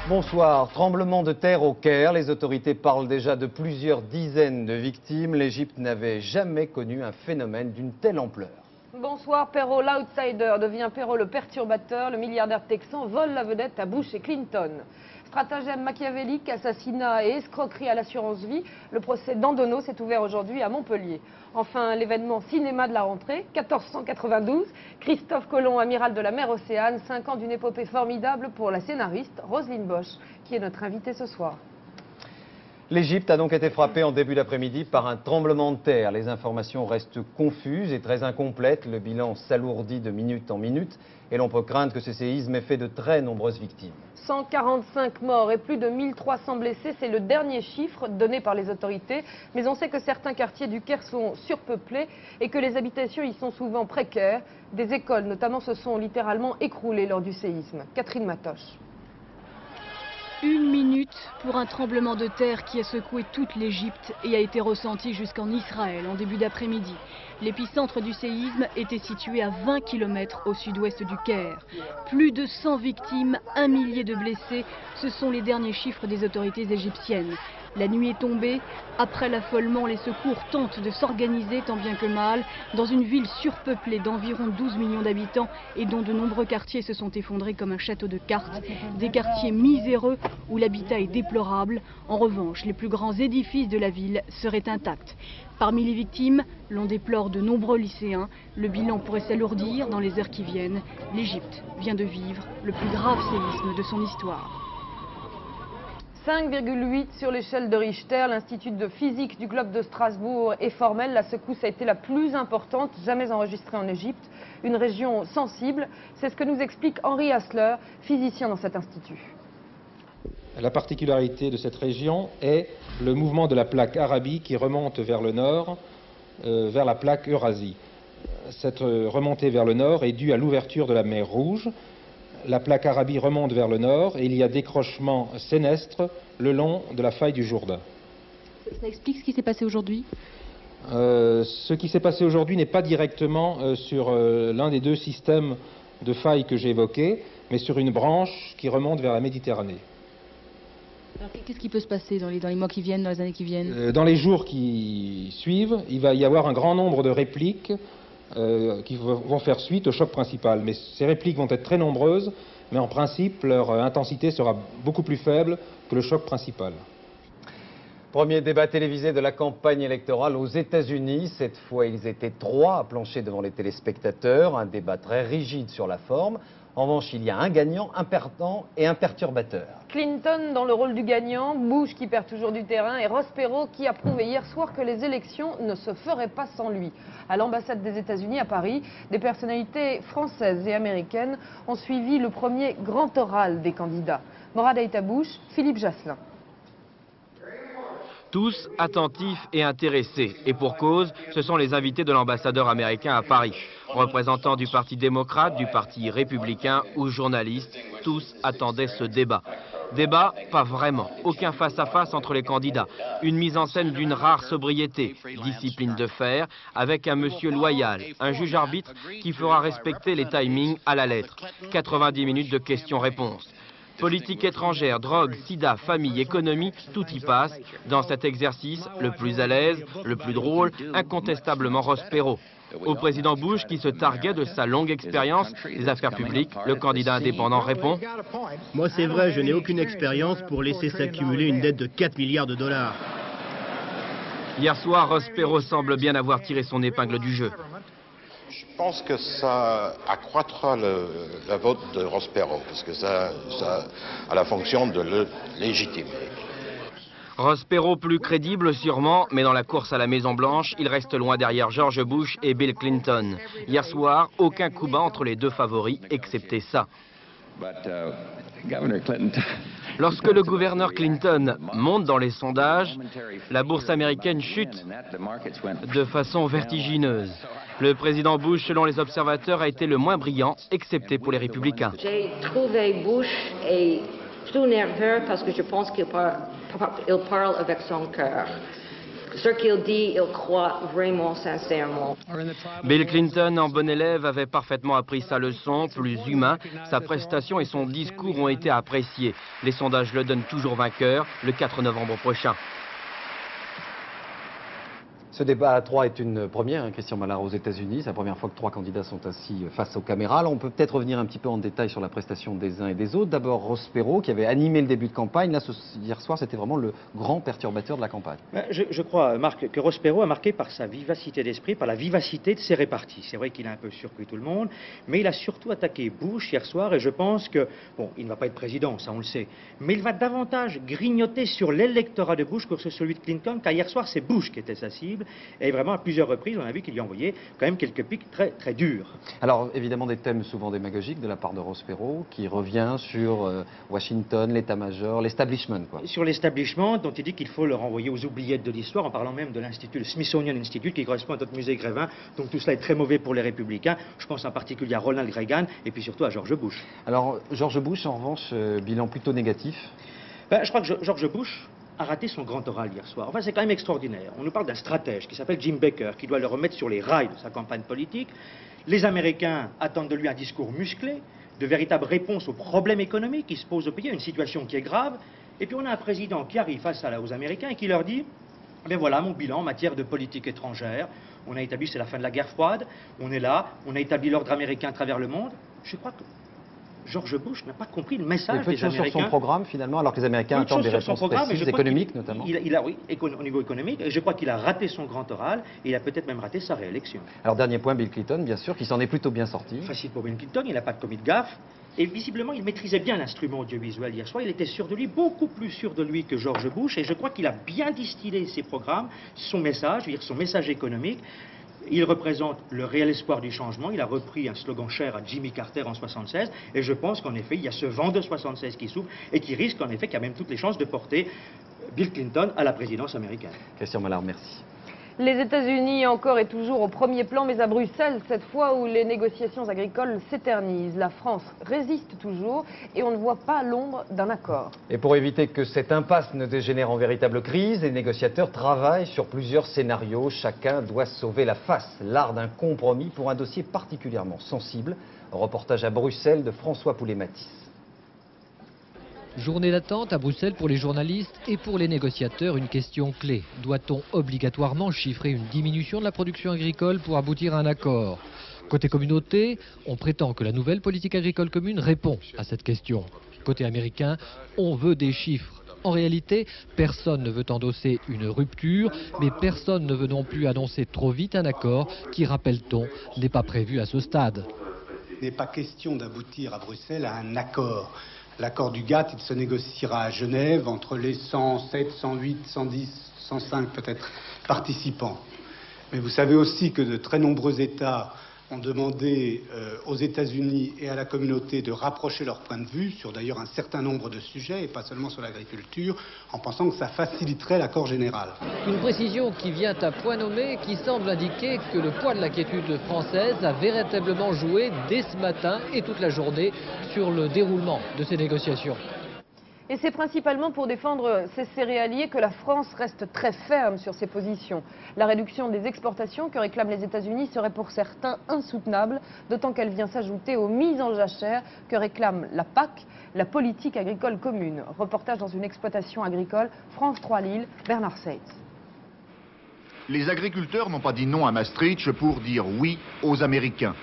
Bonsoir. Tremblement de terre au Caire. Les autorités parlent déjà de plusieurs dizaines de victimes. L'Égypte n'avait jamais connu un phénomène d'une telle ampleur. Bonsoir. Perrault, l'outsider, devient Perrault le perturbateur. Le milliardaire texan vole la vedette à Bush et Clinton. Stratagème machiavélique, assassinat et escroquerie à l'assurance vie. Le procès d'Andono s'est ouvert aujourd'hui à Montpellier. Enfin, l'événement cinéma de la rentrée, 1492. Christophe Colomb, amiral de la mer Océane, 5 ans d'une épopée formidable pour la scénariste Roselyne Bosch, qui est notre invitée ce soir. L'Égypte a donc été frappée en début d'après-midi par un tremblement de terre. Les informations restent confuses et très incomplètes. Le bilan s'alourdit de minute en minute et l'on peut craindre que ce séisme ait fait de très nombreuses victimes. 145 morts et plus de 1300 blessés, c'est le dernier chiffre donné par les autorités. Mais on sait que certains quartiers du Caire sont surpeuplés et que les habitations y sont souvent précaires. Des écoles notamment se sont littéralement écroulées lors du séisme. Catherine Matoche. 1 minute pour un tremblement de terre qui a secoué toute l'Égypte et a été ressenti jusqu'en Israël en début d'après-midi. L'épicentre du séisme était situé à 20 km au sud-ouest du Caire. Plus de 100 victimes, 1 millier de blessés, ce sont les derniers chiffres des autorités égyptiennes. La nuit est tombée. Après l'affolement, les secours tentent de s'organiser tant bien que mal dans une ville surpeuplée d'environ 12 millions d'habitants et dont de nombreux quartiers se sont effondrés comme un château de cartes. Des quartiers miséreux où l'habitat est déplorable. En revanche, les plus grands édifices de la ville seraient intacts. Parmi les victimes, l'on déplore de nombreux lycéens. Le bilan pourrait s'alourdir dans les heures qui viennent. L'Égypte vient de vivre le plus grave séisme de son histoire. 5,8 sur l'échelle de Richter, l'Institut de physique du globe de Strasbourg est formel. La secousse a été la plus importante jamais enregistrée en Égypte, une région sensible. C'est ce que nous explique Henri Hassler, physicien dans cet institut. La particularité de cette région est le mouvement de la plaque Arabie qui remonte vers le nord, vers la plaque Eurasie. Cette remontée vers le nord est due à l'ouverture de la mer Rouge. La plaque Arabie remonte vers le nord et il y a décrochement sénestre le long de la faille du Jourdain. Ça explique ce qui s'est passé aujourd'hui ? Ce qui s'est passé aujourd'hui n'est pas directement sur l'un des deux systèmes de failles que j'ai évoqués, mais sur une branche qui remonte vers la Méditerranée. Qu'est-ce qui peut se passer dans les mois qui viennent, dans les années qui viennent ? Dans les jours qui suivent, il va y avoir un grand nombre de répliques qui vont faire suite au choc principal. Mais ces répliques vont être très nombreuses, mais en principe, leur intensité sera beaucoup plus faible que le choc principal. Premier débat télévisé de la campagne électorale aux États-Unis. Cette fois, ils étaient 3 à plancher devant les téléspectateurs. Un débat très rigide sur la forme. En revanche, il y a un gagnant, un perdant et un perturbateur. Clinton dans le rôle du gagnant, Bush qui perd toujours du terrain et Ross Perot qui a prouvé hier soir que les élections ne se feraient pas sans lui. À l'ambassade des États-Unis à Paris, des personnalités françaises et américaines ont suivi le premier grand oral des candidats. Morad Aïtabouche, Philippe Jasselin. Tous attentifs et intéressés. Et pour cause, ce sont les invités de l'ambassadeur américain à Paris. Représentants du Parti démocrate, du Parti républicain ou journalistes, tous attendaient ce débat. Débat, pas vraiment. Aucun face-à-face entre les candidats. Une mise en scène d'une rare sobriété, discipline de fer, avec un monsieur loyal, un juge-arbitre qui fera respecter les timings à la lettre. 90 minutes de questions-réponses. Politique étrangère, drogue, sida, famille, économie, tout y passe. Dans cet exercice, le plus à l'aise, le plus drôle, incontestablement Ross Perot. Au président Bush, qui se targuait de sa longue expérience des affaires publiques, le candidat indépendant répond « Moi, c'est vrai, je n'ai aucune expérience pour laisser s'accumuler une dette de 4 milliards de dollars. » Hier soir, Ross Perot semble bien avoir tiré son épingle du jeu. Je pense que ça accroîtra le vote de Ross Perot, parce que ça a la fonction de le légitimer. Ross Perot plus crédible sûrement, mais dans la course à la Maison-Blanche, il reste loin derrière George Bush et Bill Clinton. Hier soir, aucun coup bas entre les deux favoris, excepté ça. Lorsque le gouverneur Clinton monte dans les sondages, la bourse américaine chute de façon vertigineuse. Le président Bush, selon les observateurs, a été le moins brillant, excepté pour les républicains. J'ai trouvé Bush plus nerveux parce que je pense qu'il parle avec son cœur. ce qu'il dit, il croit vraiment sincèrement. Bill Clinton, en bon élève, avait parfaitement appris sa leçon, plus humain. Sa prestation et son discours ont été appréciés. Les sondages le donnent toujours vainqueur le 4 novembre prochain. Ce débat à 3 est une première, hein, Christian Mallard, aux États-Unis. C'est la première fois que 3 candidats sont assis face aux caméras. Alors, on peut peut-être revenir un petit peu en détail sur la prestation des uns et des autres. D'abord, Ross Perot, qui avait animé le début de campagne. Là, hier soir, c'était vraiment le grand perturbateur de la campagne. Je crois, Marc, que Ross Perot a marqué par sa vivacité d'esprit, par la vivacité de ses réparties. C'est vrai qu'il a un peu surpris tout le monde, mais il a surtout attaqué Bush hier soir, et je pense que, bon, il ne va pas être président, ça on le sait, mais il va davantage grignoter sur l'électorat de Bush que sur celui de Clinton, car hier soir, c'est Bush qui était sa cible. Et vraiment, à plusieurs reprises, on a vu qu'il lui envoyait quand même quelques pics très, très durs. Alors, évidemment, des thèmes souvent démagogiques de la part de Ross Perot, qui revient sur Washington, l'état-major, l'establishment, quoi. Sur l'establishment, dont il dit qu'il faut le renvoyer aux oubliettes de l'histoire, en parlant même de l'Institut, le Smithsonian Institute, qui correspond à notre musée Grévin. Donc tout cela est très mauvais pour les républicains. Je pense en particulier à Ronald Reagan, et puis surtout à George Bush. Alors, George Bush, en revanche, bilan plutôt négatif. Je crois que George Bush a raté son grand oral hier soir. Enfin, c'est quand même extraordinaire. On nous parle d'un stratège qui s'appelle Jim Baker, qui doit le remettre sur les rails de sa campagne politique. Les Américains attendent de lui un discours musclé, de véritables réponses aux problèmes économiques qui se posent au pays, à une situation qui est grave. Et puis on a un président qui arrive face aux Américains et qui leur dit « Ben voilà mon bilan en matière de politique étrangère. On a établi, c'est la fin de la guerre froide. On est là, on a établi l'ordre américain à travers le monde. » Je crois que George Bush n'a pas compris le message des Américains. Sur son programme, finalement, alors que les Américains attendent des réponses précises, économiques notamment. Oui, au niveau économique, et je crois qu'il a raté son grand oral, et il a peut-être même raté sa réélection. Alors, dernier point, Bill Clinton, bien sûr, qui s'en est plutôt bien sorti. Facile pour Bill Clinton, il n'a pas commis de gaffe, et visiblement, il maîtrisait bien l'instrument audiovisuel hier soir. Il était sûr de lui, beaucoup plus sûr de lui que George Bush, et je crois qu'il a bien distillé ses programmes, son message, je veux dire son message économique. Il représente le réel espoir du changement. Il a repris un slogan cher à Jimmy Carter en 1976. Et je pense qu'en effet, il y a ce vent de 1976 qui souffle et qui risque en effet, qui a même toutes les chances de porter Bill Clinton à la présidence américaine. Christian Mallard, merci. Les États-Unis encore et toujours au premier plan, mais à Bruxelles, cette fois où les négociations agricoles s'éternisent. La France résiste toujours et on ne voit pas l'ombre d'un accord. Et pour éviter que cette impasse ne dégénère en véritable crise, les négociateurs travaillent sur plusieurs scénarios. Chacun doit sauver la face. L'art d'un compromis pour un dossier particulièrement sensible. Reportage à Bruxelles de François Poulet-Matisse. Journée d'attente à Bruxelles pour les journalistes et pour les négociateurs, une question clé. Doit-on obligatoirement chiffrer une diminution de la production agricole pour aboutir à un accord? Côté communauté, on prétend que la nouvelle politique agricole commune répond à cette question. Côté américain, on veut des chiffres. En réalité, personne ne veut endosser une rupture, mais personne ne veut non plus annoncer trop vite un accord qui, rappelle-t-on, n'est pas prévu à ce stade. Il n'est pas question d'aboutir à Bruxelles à un accord. L'accord du GATT, il se négociera à Genève entre les 107, 108, 110, 105 peut-être participants. Mais vous savez aussi que de très nombreux États ont demandé aux États-Unis et à la communauté de rapprocher leur point de vue sur d'ailleurs un certain nombre de sujets, et pas seulement sur l'agriculture, en pensant que ça faciliterait l'accord général. Une précision qui vient à point nommé, qui semble indiquer que le poids de l'inquiétude française a véritablement joué dès ce matin et toute la journée sur le déroulement de ces négociations. Et c'est principalement pour défendre ses céréaliers que la France reste très ferme sur ses positions. La réduction des exportations que réclament les États-Unis serait pour certains insoutenable, d'autant qu'elle vient s'ajouter aux mises en jachère que réclame la PAC, la politique agricole commune. Reportage dans une exploitation agricole, France 3 Lille, Bernard Seitz. Les agriculteurs n'ont pas dit non à Maastricht pour dire oui aux Américains.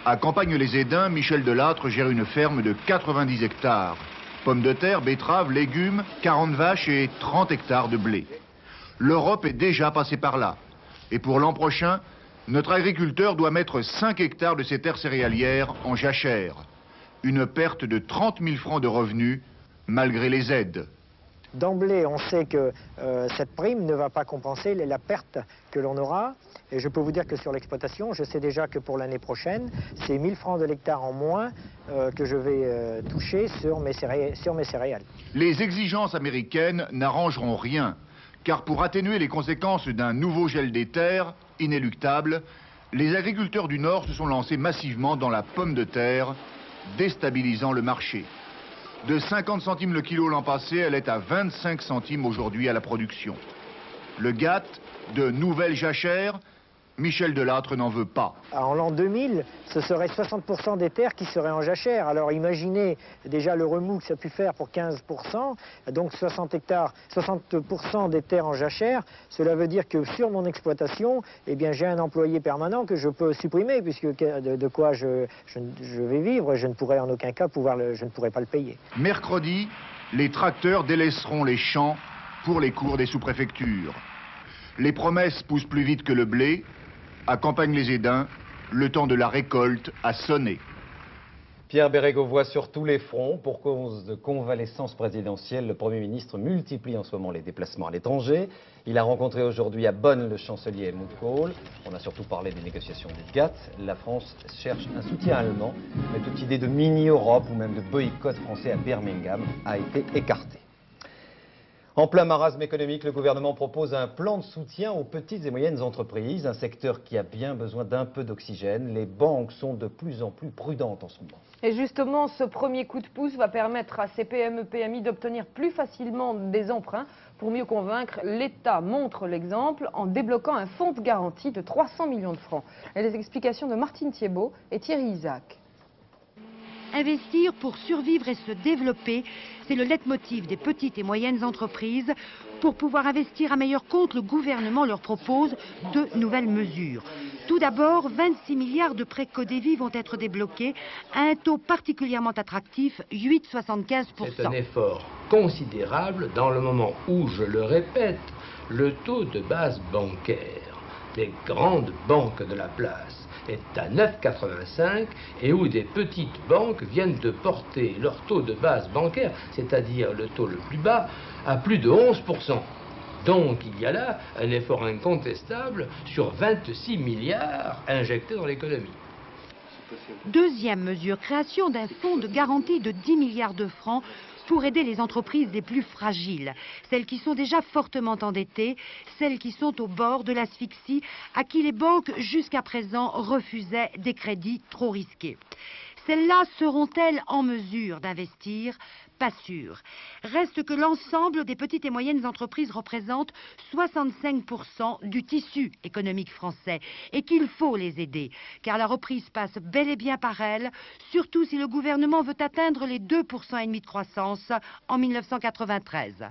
À Campagne-les-Édins, Michel Delattre gère une ferme de 90 hectares. Pommes de terre, betteraves, légumes, 40 vaches et 30 hectares de blé. L'Europe est déjà passée par là. Et pour l'an prochain, notre agriculteur doit mettre 5 hectares de ses terres céréalières en jachère. Une perte de 30 000 francs de revenus, malgré les aides. D'emblée, on sait que cette prime ne va pas compenser la perte que l'on aura. Et je peux vous dire que sur l'exploitation, je sais déjà que pour l'année prochaine, c'est 1000 francs de l'hectare en moins que je vais toucher sur mes céréales. Les exigences américaines n'arrangeront rien, car pour atténuer les conséquences d'un nouveau gel des terres, inéluctable, les agriculteurs du Nord se sont lancés massivement dans la pomme de terre, déstabilisant le marché. De 50 centimes le kilo l'an passé, elle est à 25 centimes aujourd'hui à la production. Le GATT, de nouvelles jachères, Michel Delattre n'en veut pas. En l'an 2000, ce serait 60% des terres qui seraient en jachère. Alors imaginez déjà le remous que ça a pu faire pour 15%, donc 60% des terres en jachère. Cela veut dire que sur mon exploitation, eh bien, j'ai un employé permanent que je peux supprimer, puisque de quoi je vais vivre, je ne pourrai en aucun cas je ne pourrai pas le payer. Mercredi, les tracteurs délaisseront les champs pour les cours des sous-préfectures. Les promesses poussent plus vite que le blé. À Campagne-les-Édins, le temps de la récolte a sonné. Pierre Bérégovoy sur tous les fronts. Pour cause de convalescence présidentielle, le Premier ministre multiplie en ce moment les déplacements à l'étranger. Il a rencontré aujourd'hui à Bonn le chancelier Helmut Kohl. On a surtout parlé des négociations du GATT. La France cherche un soutien allemand, mais toute idée de mini-Europe ou même de boycott français à Birmingham a été écartée. En plein marasme économique, le gouvernement propose un plan de soutien aux petites et moyennes entreprises, un secteur qui a bien besoin d'un peu d'oxygène. Les banques sont de plus en plus prudentes en ce moment. Et justement, ce premier coup de pouce va permettre à ces PME-PMI d'obtenir plus facilement des emprunts. Pour mieux convaincre, l'État montre l'exemple en débloquant un fonds de garantie de 300 millions de francs. Et les explications de Martine Thiebaud et Thierry Isaac. Investir pour survivre et se développer, c'est le leitmotiv des petites et moyennes entreprises. Pour pouvoir investir à meilleur compte, le gouvernement leur propose de nouvelles mesures. Tout d'abord, 26 milliards de prêts Codévi vont être débloqués à un taux particulièrement attractif, 8,75%. C'est un effort considérable dans le moment où, je le répète, le taux de base bancaire des grandes banques de la place est à 9,85 et où des petites banques viennent de porter leur taux de base bancaire, c'est-à-dire le taux le plus bas, à plus de 11%. Donc il y a là un effort incontestable sur 26 milliards injectés dans l'économie. Deuxième mesure, création d'un fonds de garantie de 10 milliards de francs pour aider les entreprises les plus fragiles, celles qui sont déjà fortement endettées, celles qui sont au bord de l'asphyxie, à qui les banques jusqu'à présent refusaient des crédits trop risqués. Celles-là seront-elles en mesure d'investir? Pas sûr. Reste que l'ensemble des petites et moyennes entreprises représente 65% du tissu économique français et qu'il faut les aider, car la reprise passe bel et bien par elles, surtout si le gouvernement veut atteindre les 2,5% de croissance en 1993.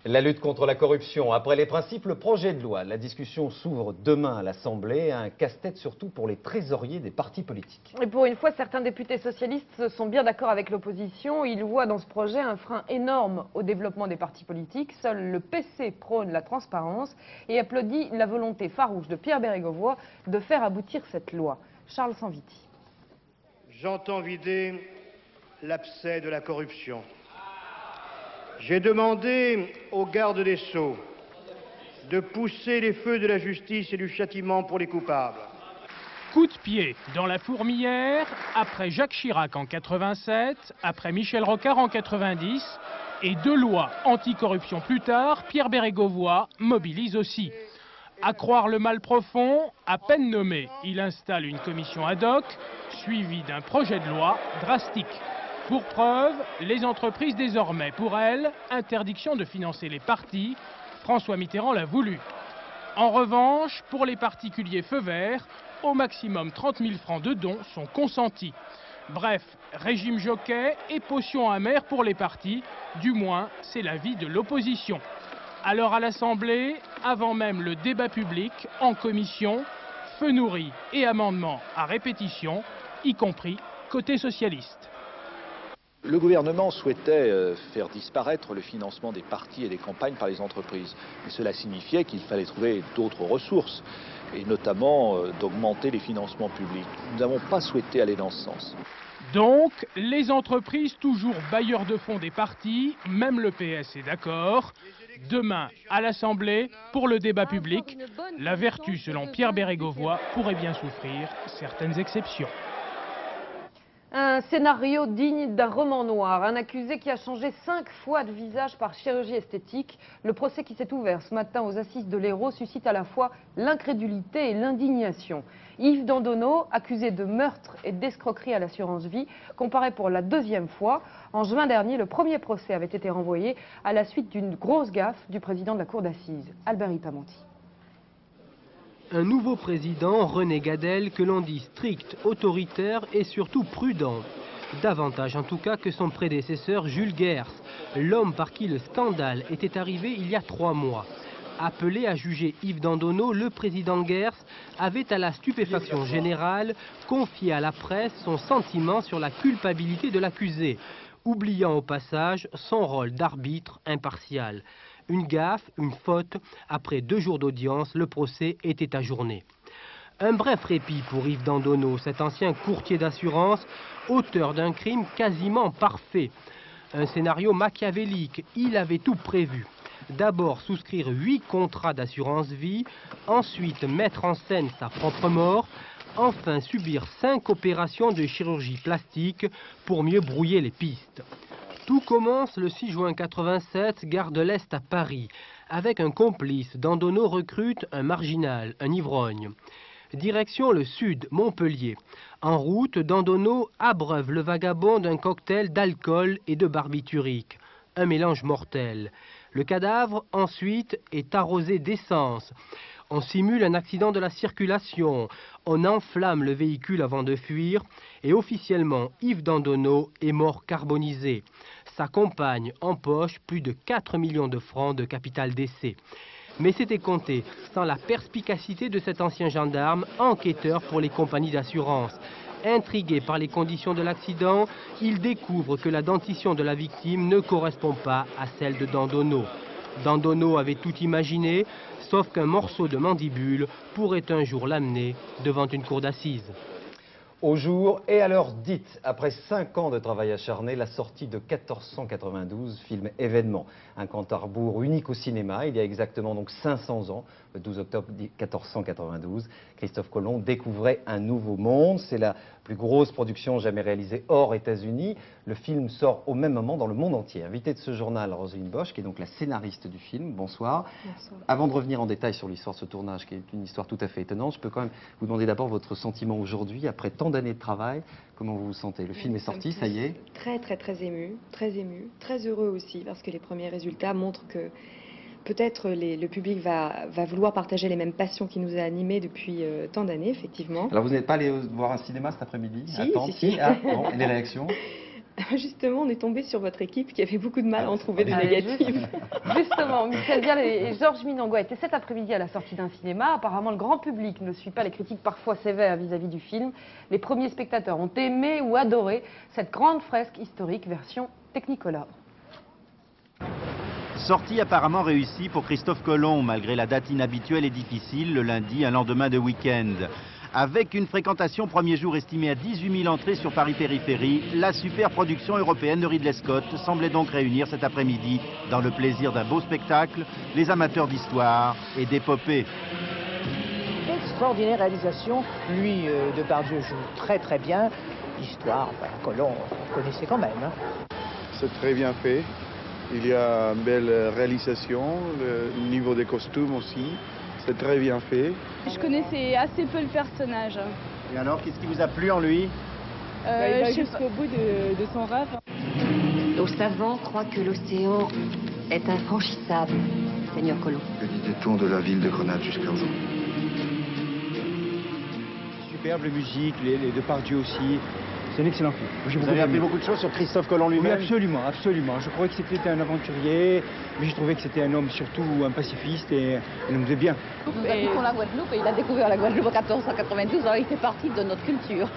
La lutte contre la corruption. Après les principes, le projet de loi. La discussion s'ouvre demain à l'Assemblée. Un casse-tête surtout pour les trésoriers des partis politiques. Et pour une fois, certains députés socialistes sont bien d'accord avec l'opposition. Ils voient dans ce projet un frein énorme au développement des partis politiques. Seul le PC prône la transparence et applaudit la volonté farouche de Pierre Bérégovoy de faire aboutir cette loi. Charles Sanviti. J'entends vider l'abcès de la corruption. J'ai demandé au garde des Sceaux de pousser les feux de la justice et du châtiment pour les coupables. Coup de pied dans la fourmilière, après Jacques Chirac en 87, après Michel Rocard en 90, et 2 lois anticorruption plus tard, Pierre Bérégovoy mobilise aussi. À croire le mal profond, à peine nommé, il installe une commission ad hoc, suivie d'un projet de loi drastique. Pour preuve, les entreprises désormais, pour elles, interdiction de financer les partis. François Mitterrand l'a voulu. En revanche, pour les particuliers feu vert, au maximum 30 000 francs de dons sont consentis. Bref, régime jockey et potion amère pour les partis, du moins c'est l'avis de l'opposition. Alors à l'Assemblée, avant même le débat public, en commission, feu nourri et amendements à répétition, y compris côté socialiste. Le gouvernement souhaitait faire disparaître le financement des partis et des campagnes par les entreprises. Et cela signifiait qu'il fallait trouver d'autres ressources, et notamment d'augmenter les financements publics. Nous n'avons pas souhaité aller dans ce sens. Donc, les entreprises toujours bailleurs de fonds des partis, même le PS est d'accord. Demain, à l'Assemblée, pour le débat public, la vertu, selon Pierre Bérégovoy, pourrait bien souffrir certaines exceptions. Un scénario digne d'un roman noir. Un accusé qui a changé 5 fois de visage par chirurgie esthétique. Le procès qui s'est ouvert ce matin aux assises de l'Hérault suscite à la fois l'incrédulité et l'indignation. Yves Dandonneau, accusé de meurtre et d'escroquerie à l'assurance vie, comparaît pour la 2e fois. En juin dernier, le premier procès avait été renvoyé à la suite d'une grosse gaffe du président de la cour d'assises, Albert Ipamanti. Un nouveau président, René Gadel, que l'on dit strict, autoritaire et surtout prudent. Davantage en tout cas que son prédécesseur Jules Guers, l'homme par qui le scandale était arrivé il y a 3 mois. Appelé à juger Yves Dandonneau, le président Guers avait à la stupéfaction générale confié à la presse son sentiment sur la culpabilité de l'accusé, oubliant au passage son rôle d'arbitre impartial. Une gaffe, une faute, après 2 jours d'audience, le procès était ajourné. Un bref répit pour Yves Dandonneau, cet ancien courtier d'assurance, auteur d'un crime quasiment parfait. Un scénario machiavélique, il avait tout prévu. D'abord souscrire 8 contrats d'assurance vie, ensuite mettre en scène sa propre mort, enfin subir 5 opérations de chirurgie plastique pour mieux brouiller les pistes. Tout commence le 6 juin 87, gare de l'Est à Paris. Avec un complice, Dandonneau recrute un marginal, un ivrogne. Direction le sud, Montpellier. En route, Dandonneau abreuve le vagabond d'un cocktail d'alcool et de barbiturique. Un mélange mortel. Le cadavre, ensuite, est arrosé d'essence. On simule un accident de la circulation, on enflamme le véhicule avant de fuir et officiellement Yves Dandonneau est mort carbonisé. Sa compagne empoche plus de 4 millions de francs de capital d'essai. Mais c'était compté, sans la perspicacité de cet ancien gendarme, enquêteur pour les compagnies d'assurance. Intrigué par les conditions de l'accident, il découvre que la dentition de la victime ne correspond pas à celle de Dandonneau. Dandonneau avait tout imaginé, sauf qu'un morceau de mandibule pourrait un jour l'amener devant une cour d'assises. Au jour et à l'heure dite, après 5 ans de travail acharné, la sortie de 1492, film événement. Un compte à rebours unique au cinéma, il y a exactement donc 500 ans, le 12 octobre 1492. Christophe Colomb découvrait un nouveau monde. C'est la plus grosse production jamais réalisée hors États-Unis. Le film sort au même moment dans le monde entier. Invitée de ce journal, Roselyne Bosch, qui est donc la scénariste du film. Bonsoir. Bonsoir. Avant Avant de revenir en détail sur l'histoire de ce tournage, qui est une histoire tout à fait étonnante, je peux quand même vous demander d'abord votre sentiment aujourd'hui, après tant d'années de travail. Comment vous vous sentez? Le film est sorti, ça y est? Très ému, très heureux aussi, parce que les premiers résultats montrent que peut-être le public va vouloir partager les mêmes passions qui nous a animés depuis tant d'années, effectivement. Alors vous n'êtes pas allé voir un cinéma cet après-midi? Si. Ah, bon, et les réactions? Justement, on est tombé sur votre équipe qui avait beaucoup de mal à en trouver des négatives. Justement, Michel Vial et Georges Minangua étaient cet après-midi à la sortie d'un cinéma. Apparemment, le grand public ne suit pas les critiques parfois sévères vis-à-vis du film. Les premiers spectateurs ont aimé ou adoré cette grande fresque historique version Technicolor. Sortie apparemment réussie pour Christophe Colomb, malgré la date inhabituelle et difficile, le lundi, un lendemain de week-end. Avec une fréquentation premier jour estimée à 18 000 entrées sur Paris-Périphérie, la super production européenne de Ridley Scott semblait donc réunir cet après-midi, dans le plaisir d'un beau spectacle, les amateurs d'histoire et d'épopée. Extraordinaire réalisation, lui, Depardieu joue très bien. L'histoire, Colomb, on connaissait quand même. C'est très bien fait. Il y a une belle réalisation, le niveau des costumes aussi. C'est très bien fait. Je connaissais assez peu le personnage. Et alors, qu'est-ce qui vous a plu en lui? Jusqu'au bout de son rêve. Nos savants croient que l'océan est infranchissable, Seigneur Colomb. Le détour de la ville de Grenade jusqu'à aujourd'hui. Superbe musique, les Depardieu aussi. C'est un excellent film. Vous avez appris beaucoup de choses sur Christophe Colomb lui-même? Oui, absolument. Je croyais que c'était un aventurier, mais je trouvais que c'était un homme surtout un pacifiste et un homme de bien. Nous habitons la Guadeloupe et il a découvert la Guadeloupe en 1492, alors il fait partie de notre culture.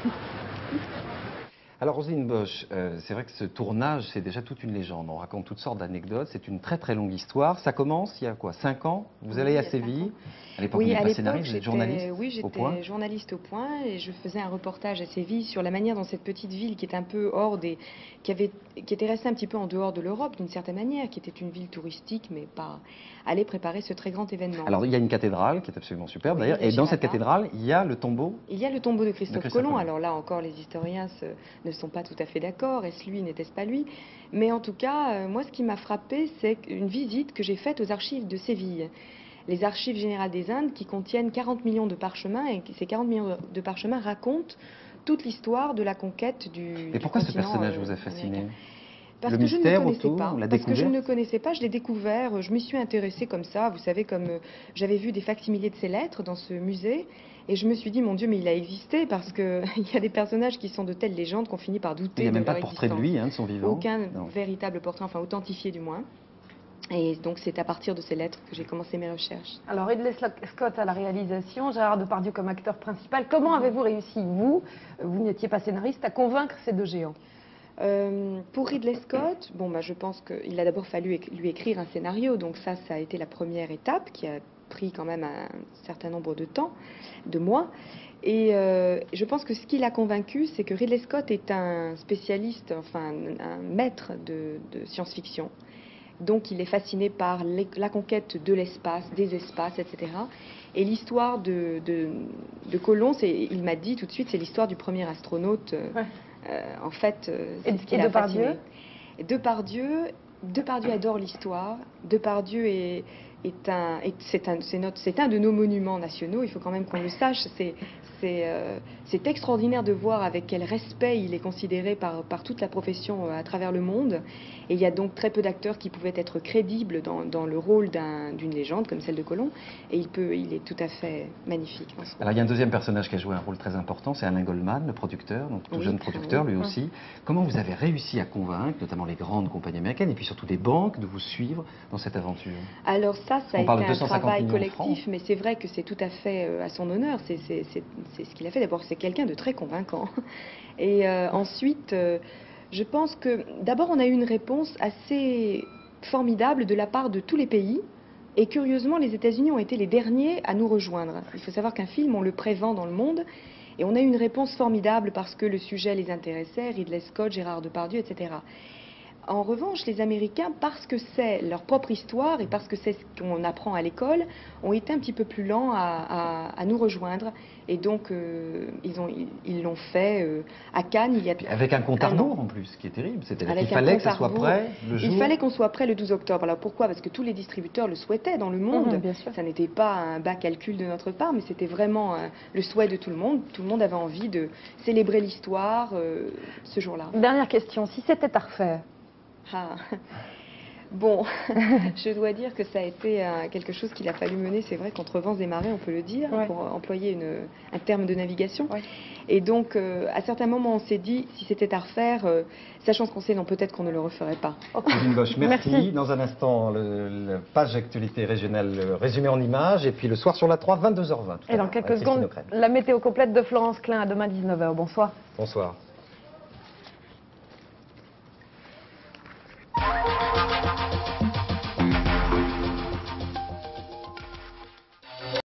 Alors Roselyne Bosch, c'est vrai que ce tournage, c'est déjà toute une légende. On raconte toutes sortes d'anecdotes, c'est une très longue histoire. Ça commence il y a quoi, 5 ans? Vous allez à Séville? À l'époque, vous n'êtes pas scénariste, vous êtes journaliste? Oui, j'étais journaliste au Point et je faisais un reportage à Séville sur la manière dont cette petite ville qui est un peu hors des... qui était restée un petit peu en dehors de l'Europe d'une certaine manière, qui était une ville touristique mais pas... allait préparer ce très grand événement. Alors il y a une cathédrale qui est absolument superbe d'ailleurs, et dans cette cathédrale, il y a le tombeau? Il y a le tombeau de Christophe Colomb. Alors là encore, les historiens ne sont pas tout à fait d'accord. Est-ce lui, n'était-ce pas lui? Mais en tout cas, moi, ce qui m'a frappé, c'est une visite que j'ai faite aux archives de Séville. Les archives générales des Indes qui contiennent 40 millions de parchemins, et ces 40 millions de parchemins racontent toute l'histoire de la conquête du continent. Et pourquoi ce personnage vous a fasciné? Parce le que je ne le mystère connaissais autour, pas. la Parce que je ne le découverte? connaissais pas, je l'ai découvert, je m'y suis intéressée comme ça. Vous savez, comme j'avais vu des facsimilés de ses lettres dans ce musée, et je me suis dit, mon Dieu, mais il a existé, parce qu'il y a des personnages qui sont de telles légendes qu'on finit par douter. Il n'y a même pas de leur portrait de existence. lui, de son vivant. Aucun Non. véritable portrait, enfin authentifié du moins. Et donc c'est à partir de ces lettres que j'ai commencé mes recherches. Alors Ridley Scott à la réalisation, Gérard Depardieu comme acteur principal. Comment avez-vous réussi, vous n'étiez pas scénariste, à convaincre ces deux géants? Pour Ridley Scott, bon, je pense qu'il a d'abord fallu lui écrire un scénario, donc ça a été la première étape qui a pris quand même un certain nombre de mois. Et je pense que ce qui l'a convaincu, c'est que Ridley Scott est un spécialiste, enfin un maître de science-fiction. Donc il est fasciné par la conquête de l'espace, des espaces, etc. Et l'histoire de Colomb, il m'a dit tout de suite, c'est l'histoire du premier astronaute. En fait, c'est ce qui l'a fasciné. Depardieu adore l'histoire. Depardieu c'est un de nos monuments nationaux, il faut quand même qu'on le sache. C'est extraordinaire de voir avec quel respect il est considéré par toute la profession à travers le monde. Et il y a donc très peu d'acteurs qui pouvaient être crédibles dans le rôle d'une légende comme celle de Colomb. Et il est tout à fait magnifique. Alors il y a un deuxième personnage qui a joué un rôle très important, c'est Alain Goldman, le producteur, donc tout jeune producteur lui aussi. Comment vous avez réussi à convaincre, notamment les grandes compagnies américaines et puis surtout des banques, de vous suivre dans cette aventure? Alors ça a été un travail collectif, francs. mais c'est vrai que c'est tout à fait à son honneur. C'est ce qu'il a fait. D'abord, c'est quelqu'un de très convaincant. Et ensuite, je pense que d'abord, on a eu une réponse assez formidable de la part de tous les pays. Et curieusement, les États-Unis ont été les derniers à nous rejoindre. Il faut savoir qu'un film, on le prévend dans le monde. Et on a eu une réponse formidable parce que le sujet les intéressait, Ridley Scott, Gérard Depardieu, etc. En revanche, les Américains, parce que c'est leur propre histoire et parce que c'est ce qu'on apprend à l'école, ont été un petit peu plus lents à nous rejoindre. Et donc, ils l'ont fait à Cannes il y a avec un compte à rebours en plus, ce qui est terrible. C'est-à-dire qu'il fallait que ça soit prêt le jour. Il fallait qu'on soit prêt le 12 octobre. Alors pourquoi? Parce que tous les distributeurs le souhaitaient dans le monde. Bien sûr. Ça n'était pas un bas calcul de notre part, mais c'était vraiment le souhait de tout le monde. Tout le monde avait envie de célébrer l'histoire ce jour-là. Dernière question, si c'était à refaire? Bon, je dois dire que ça a été quelque chose qu'il a fallu mener, c'est vrai, contre vents et marées, on peut le dire, pour employer un terme de navigation. Et donc, à certains moments, on s'est dit, si c'était à refaire, sachant ce qu'on sait, non, peut-être qu'on ne le referait pas. Evelyne Bosch, merci. Dans un instant, la page actualité régionale résumée en images, et puis le soir sur la 3, 22h20. Et dans quelques secondes, la météo complète de Florence Klein, à demain 19h. Bonsoir. Bonsoir.